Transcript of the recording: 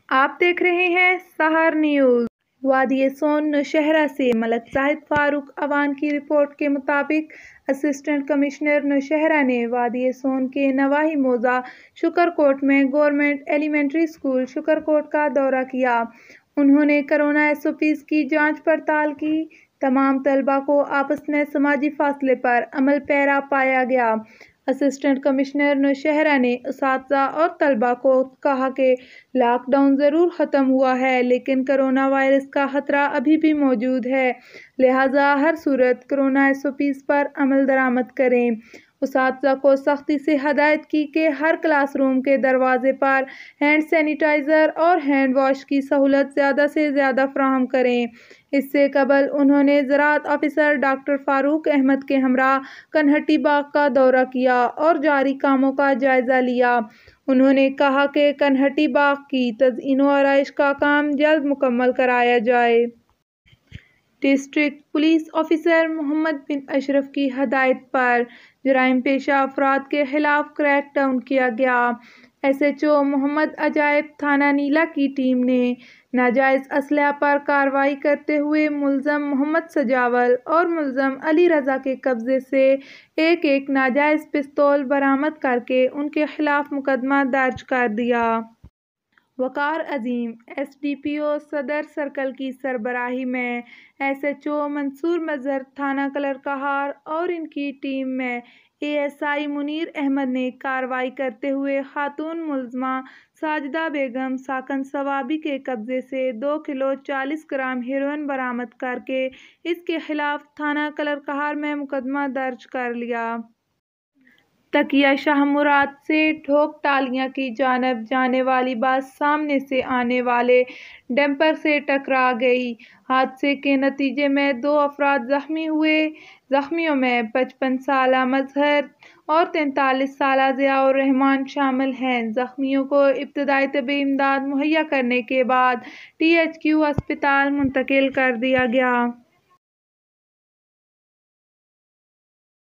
آپ دیکھ رہے ہیں سحر نیوز۔ وادی سون نوشہرہ سے ملک زاہد فاروق اوان کی رپورٹ کے مطابق اسسٹنٹ کمشنر نوشہرہ نے وادی سون کے نواحی موضع شکرکوٹ میں گورنمنٹ ایلیمنٹری اسکول شکرکوٹ کا دورہ کیا۔ انہوں نے کورونا SOPs کی جانچ پڑتال کی۔ تمام طلبہ کو آپس میں سماجی فاصلے پر عمل پیرا پایا گیا۔ اسسٹنٹ کمشنر نوشہرہ نے اساتذہ اور طلبہ کو کہا کہ لاک ڈاؤن ضرور ختم ہوا ہے لیکن کورونا وائرس کا خطرہ ابھی بھی موجود ہے، لہٰذا ہر صورت کورونا SOPs پر عمل درآمد کریں۔ اساتذہ کو سختی سے ہدایت کی کہ ہر کلاس روم کے دروازے پر ہینڈ سینیٹائزر اور ہینڈ واش کی سہولت زیادہ سے زیادہ فراہم کریں۔ اس سے قبل انہوں نے زراعت آفیسر ڈاکٹر فاروق احمد کے ہمراہ کنہٹی باغ کا دورہ کیا اور جاری کاموں کا جائزہ لیا۔ انہوں نے کہا کہ کنہٹی باغ کی تزئین و آرائش کا کام جلد مکمل کرایا جائے۔ ڈسٹرکٹ پولیس آفیسر محمد بن اشرف کی ہدایت پر جرائم پیشہ افراد کے خلاف کریک ڈاؤن کیا گیا۔ SHO محمد عجائب تھانہ نیلا کی ٹیم نے ناجائز اسلحہ پر کارروائی کرتے ہوئے ملزم محمد سجاول اور ملزم علی رضا کے قبضے سے ایک ناجائز پستول برآمد کرکے ان کے خلاف مقدمہ درج کر دیا۔ وقار عظیم SDPO صدر سرکل کی سربراہی میں SHO منصور مظہر تھانہ کلرکہار اور ان کی ٹیم میں ASI منیر احمد نے کارروائی کرتے ہوئے خاتون ملزمہ ساجدہ بیگم ساکن صوابی کے قبضے سے 2 کلو 40 گرام ہیروئن برآمد کرکے اس کے خلاف تھانہ کلرکہار میں مقدمہ درج کر لیا۔ تکیہ شاہ مراد سے ڈھوک ٹالیاں کی جانب جانے والی بس سامنے سے آنے والے ڈمپر سے ٹکرا گئی۔ حادثے کے نتیجے میں 2 افراد زخمی ہوئے۔ زخمیوں میں 55 سالہ مظہر اور 43 سالہ ضیاء الرحمان شامل ہیں۔ زخمیوں کو ابتدائی طبی امداد مہیا کرنے کے بعد THQ ہسپتال منتقل کر دیا گیا۔